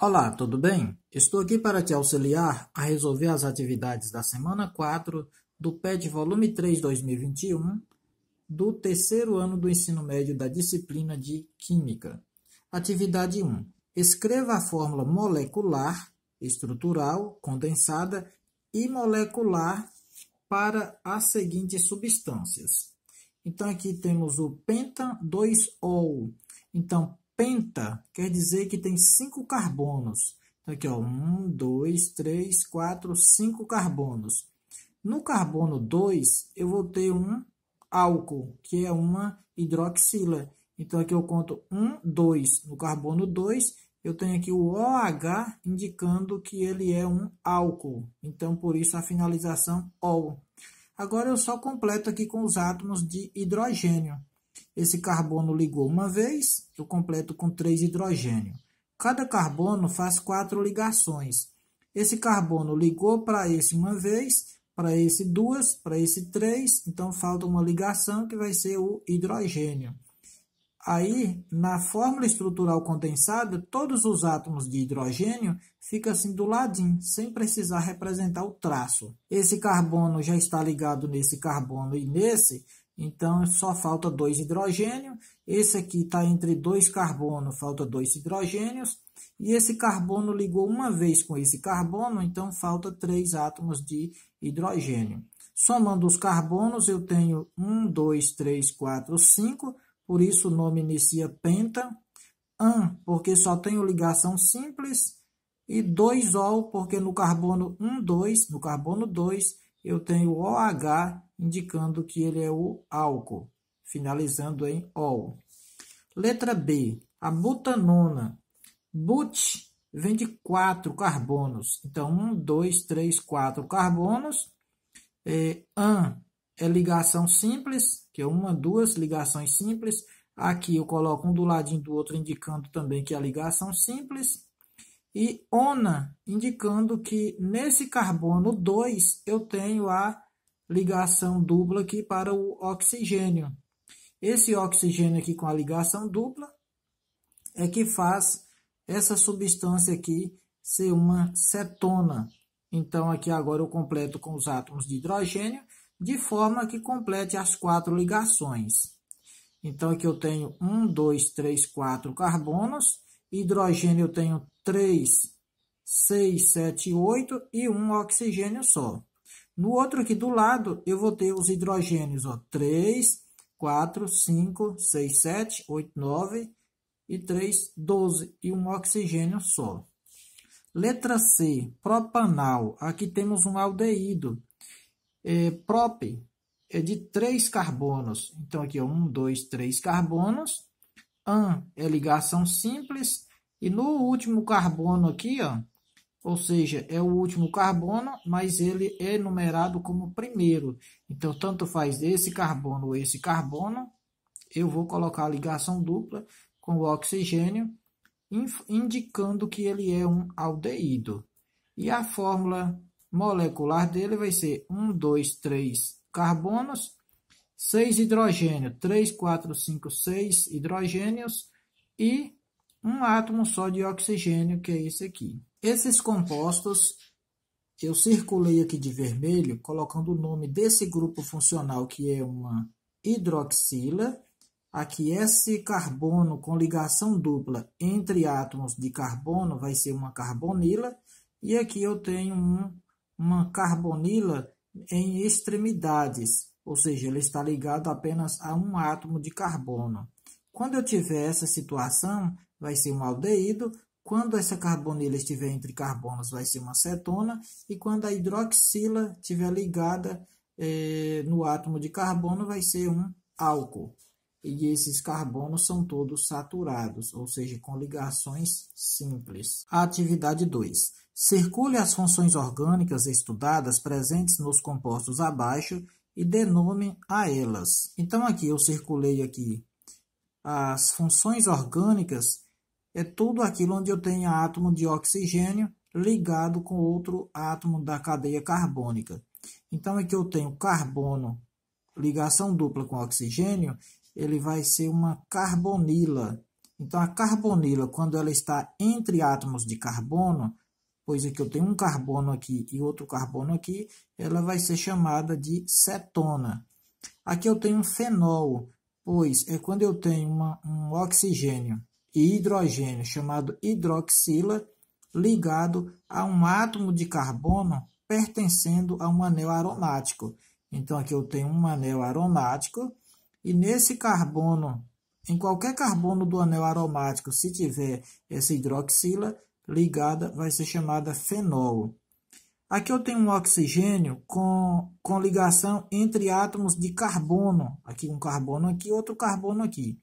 Olá, tudo bem? Estou aqui para te auxiliar a resolver as atividades da semana 4 do PET volume 3 2021 do terceiro ano do ensino médio da disciplina de Química. Atividade 1. Escreva a fórmula molecular, estrutural, condensada e molecular para as seguintes substâncias. Então, aqui temos o penta 2-ol. Então, penta quer dizer que tem 5 carbonos. Então, aqui, ó, 1, 2, 3, 4, 5 carbonos. No carbono 2, eu vou ter um álcool, que é uma hidroxila. Então, aqui eu conto 1, 2. No carbono 2, eu tenho aqui o OH, indicando que ele é um álcool. Então, por isso, a finalização ol. Agora, eu só completo aqui com os átomos de hidrogênio. Esse carbono ligou uma vez, eu completo com 3 hidrogênio. Cada carbono faz 4 ligações. Esse carbono ligou para esse uma vez, para esse 2, para esse 3, então falta uma ligação que vai ser o hidrogênio. Aí, na fórmula estrutural condensada, todos os átomos de hidrogênio ficam assim do ladinho, sem precisar representar o traço. Esse carbono já está ligado nesse carbono e nesse, então só falta 2 hidrogênios. Esse aqui está entre 2 carbonos, falta 2 hidrogênios. E esse carbono ligou uma vez com esse carbono, então falta 3 átomos de hidrogênio. Somando os carbonos, eu tenho 1, 2, 3, 4, 5. Por isso o nome inicia penta. Porque só tenho ligação simples. E 2-ol, porque no carbono 1, 2, no carbono 2, eu tenho OH, indicando que ele é o álcool, finalizando em ol. Letra B, a butanona. But vem de 4 carbonos. Então, 1, 2, 3, 4 carbonos. An é ligação simples, que é 1, 2 ligações simples. Aqui eu coloco um do ladinho do outro, indicando também que é a ligação simples. E ona, indicando que nesse carbono 2 eu tenho a ligação dupla aqui para o oxigênio. Esse oxigênio aqui com a ligação dupla é que faz essa substância aqui ser uma cetona. Então, aqui agora eu completo com os átomos de hidrogênio, de forma que complete as 4 ligações. Então, aqui eu tenho 1, 2, 3, 4 carbonos. Hidrogênio eu tenho 3, 6, 7, 8 e um oxigênio só. No outro aqui do lado, eu vou ter os hidrogênios, ó, 3, 4, 5, 6, 7, 8, 9 e 3, 12 e um oxigênio só. Letra C, propanal. Aqui temos um aldeído. Prop é de 3 carbonos. Então, aqui, ó, 1, 2, 3 carbonos. An é ligação simples. E no último carbono aqui, ó, ou seja, é o último carbono, mas ele é numerado como primeiro. Então, tanto faz esse carbono ou esse carbono, eu vou colocar a ligação dupla com o oxigênio, indicando que ele é um aldeído. E a fórmula molecular dele vai ser 1, 2, 3 carbonos, 6 hidrogênios, 3, 4, 5, 6 hidrogênios e um átomo só de oxigênio, que é esse aqui. Esses compostos, eu circulei aqui de vermelho, colocando o nome desse grupo funcional, que é uma hidroxila. Aqui, esse carbono com ligação dupla entre átomos de carbono vai ser uma carbonila. E aqui eu tenho uma carbonila em extremidades, ou seja, ele está ligado apenas a um átomo de carbono. Quando eu tiver essa situação, vai ser um aldeído. Quando essa carbonila estiver entre carbonos, vai ser uma cetona. E quando a hidroxila estiver ligada no átomo de carbono, vai ser um álcool. E esses carbonos são todos saturados, ou seja, com ligações simples. A atividade 2. Circule as funções orgânicas estudadas presentes nos compostos abaixo e dê nome a elas. Então, aqui eu circulei aqui as funções orgânicas. É tudo aquilo onde eu tenho átomo de oxigênio ligado com outro átomo da cadeia carbônica. Então, aqui eu tenho carbono, ligação dupla com oxigênio, ele vai ser uma carbonila. Então, a carbonila, quando ela está entre átomos de carbono, pois aqui eu tenho um carbono aqui e outro carbono aqui, ela vai ser chamada de cetona. Aqui eu tenho um fenol, pois é quando eu tenho um oxigênio e hidrogênio chamado hidroxila ligado a um átomo de carbono pertencendo a um anel aromático. Então, aqui eu tenho um anel aromático e nesse carbono, em qualquer carbono do anel aromático, se tiver essa hidroxila ligada, vai ser chamada fenol. Aqui eu tenho um oxigênio com ligação entre átomos de carbono. Aqui um carbono aqui, outro carbono aqui.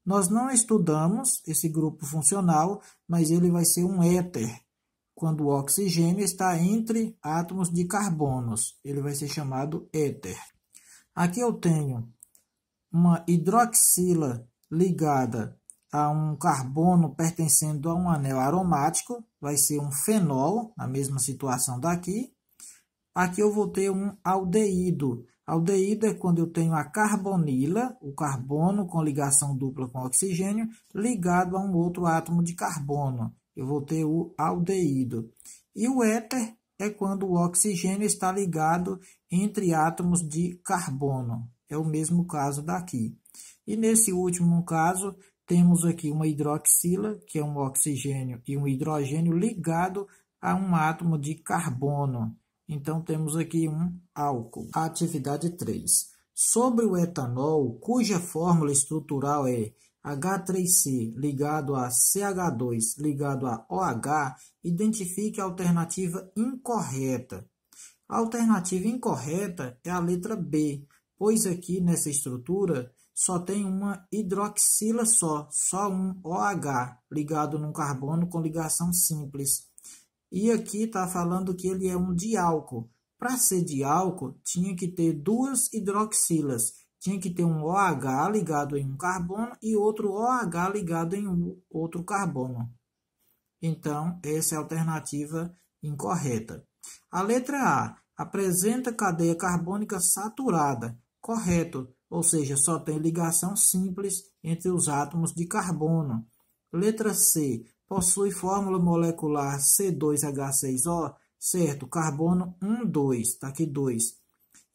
Nós não estudamos esse grupo funcional, mas ele vai ser um éter. Quando o oxigênio está entre átomos de carbonos, ele vai ser chamado éter. Aqui eu tenho uma hidroxila ligada a um carbono pertencendo a um anel aromático, vai ser um fenol, na mesma situação daqui. Aqui eu vou ter um aldeído. Aldeído é quando eu tenho a carbonila, o carbono com ligação dupla com oxigênio, ligado a um outro átomo de carbono. Eu vou ter o aldeído. E o éter é quando o oxigênio está ligado entre átomos de carbono. É o mesmo caso daqui. E nesse último caso, temos aqui uma hidroxila, que é um oxigênio e um hidrogênio ligado a um átomo de carbono. Então, temos aqui um álcool. Atividade 3. Sobre o etanol, cuja fórmula estrutural é H3C ligado a CH2 ligado a OH, identifique a alternativa incorreta. A alternativa incorreta é a letra B, pois aqui nessa estrutura só tem uma hidroxila só um OH ligado num carbono com ligação simples. E aqui está falando que ele é um diálcool. Para ser diálcool, tinha que ter duas hidroxilas. Tinha que ter um OH ligado em um carbono e outro OH ligado em um outro carbono. Então, essa é a alternativa incorreta. A letra A apresenta cadeia carbônica saturada. Correto, ou seja, só tem ligação simples entre os átomos de carbono. Letra C possui fórmula molecular C2H6O, certo? Carbono 1, 2, está aqui 2.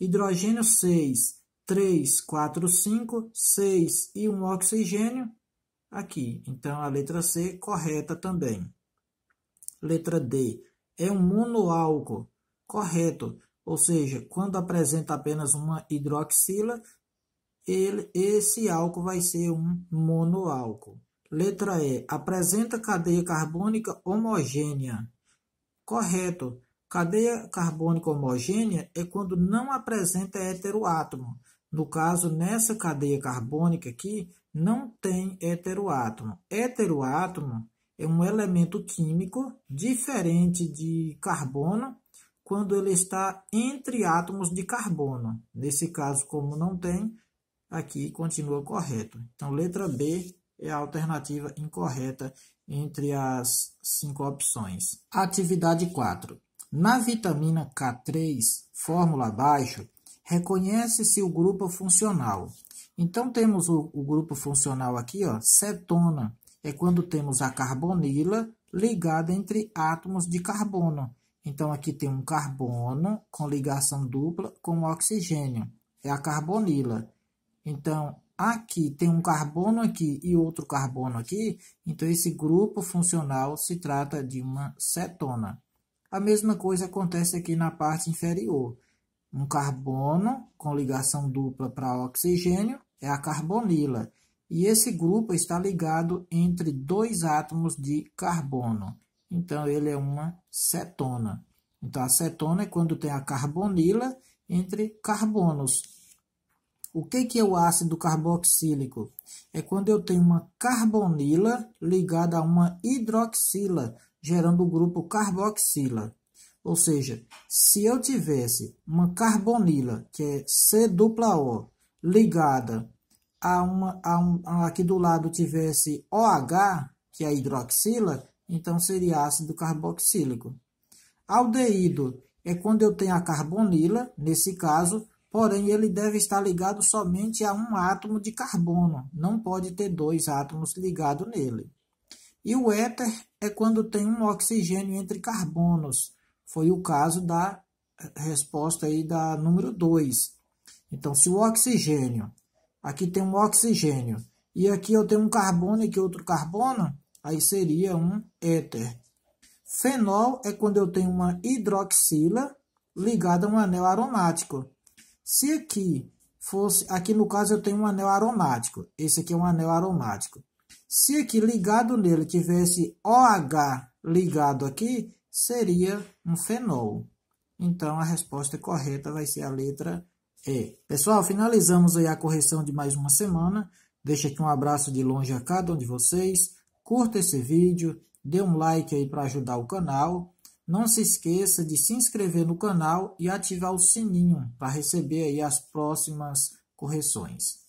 Hidrogênio 6, 3, 4, 5, 6 e um oxigênio aqui. Então, a letra C correta também. Letra D é um monoálcool, correto. Ou seja, quando apresenta apenas uma hidroxila, esse álcool vai ser um monoálcool. Letra E. Apresenta cadeia carbônica homogênea. Correto. Cadeia carbônica homogênea é quando não apresenta heteroátomo. No caso, nessa cadeia carbônica aqui, não tem heteroátomo. Heteroátomo é um elemento químico diferente de carbono quando ele está entre átomos de carbono. Nesse caso, como não tem, aqui continua correto. Então, letra B é a alternativa incorreta entre as 5 opções. Atividade 4. Na vitamina K3, fórmula abaixo, reconhece-se o grupo funcional. Então, temos o grupo funcional aqui, ó, cetona. É quando temos a carbonila ligada entre átomos de carbono. Então, aqui tem um carbono com ligação dupla com oxigênio. É a carbonila. Então, aqui tem um carbono aqui e outro carbono aqui. Então, esse grupo funcional se trata de uma cetona. A mesma coisa acontece aqui na parte inferior. Um carbono com ligação dupla para oxigênio é a carbonila. E esse grupo está ligado entre dois átomos de carbono. Então, ele é uma cetona. Então, a cetona é quando tem a carbonila entre carbonos. O que é o ácido carboxílico? É quando eu tenho uma carbonila ligada a uma hidroxila, gerando o grupo carboxila. Ou seja, se eu tivesse uma carbonila, que é C-O, ligada aqui do lado tivesse OH, que é a hidroxila, então seria ácido carboxílico. Aldeído é quando eu tenho a carbonila, nesse caso, porém ele deve estar ligado somente a um átomo de carbono, não pode ter dois átomos ligados nele. E o éter é quando tem um oxigênio entre carbonos. Foi o caso da resposta aí da número 2. Então, se o oxigênio, aqui tem um oxigênio, e aqui eu tenho um carbono e aqui outro carbono, aí seria um éter. Fenol é quando eu tenho uma hidroxila ligada a um anel aromático. Se aqui no caso eu tenho um anel aromático, esse aqui é um anel aromático. Se aqui ligado nele tivesse OH ligado aqui, seria um fenol. Então, a resposta correta vai ser a letra E. Pessoal, finalizamos aí a correção de mais uma semana. Deixo aqui um abraço de longe a cada um de vocês. Curta esse vídeo, dê um like aí para ajudar o canal. Não se esqueça de se inscrever no canal e ativar o sininho para receber aí as próximas correções.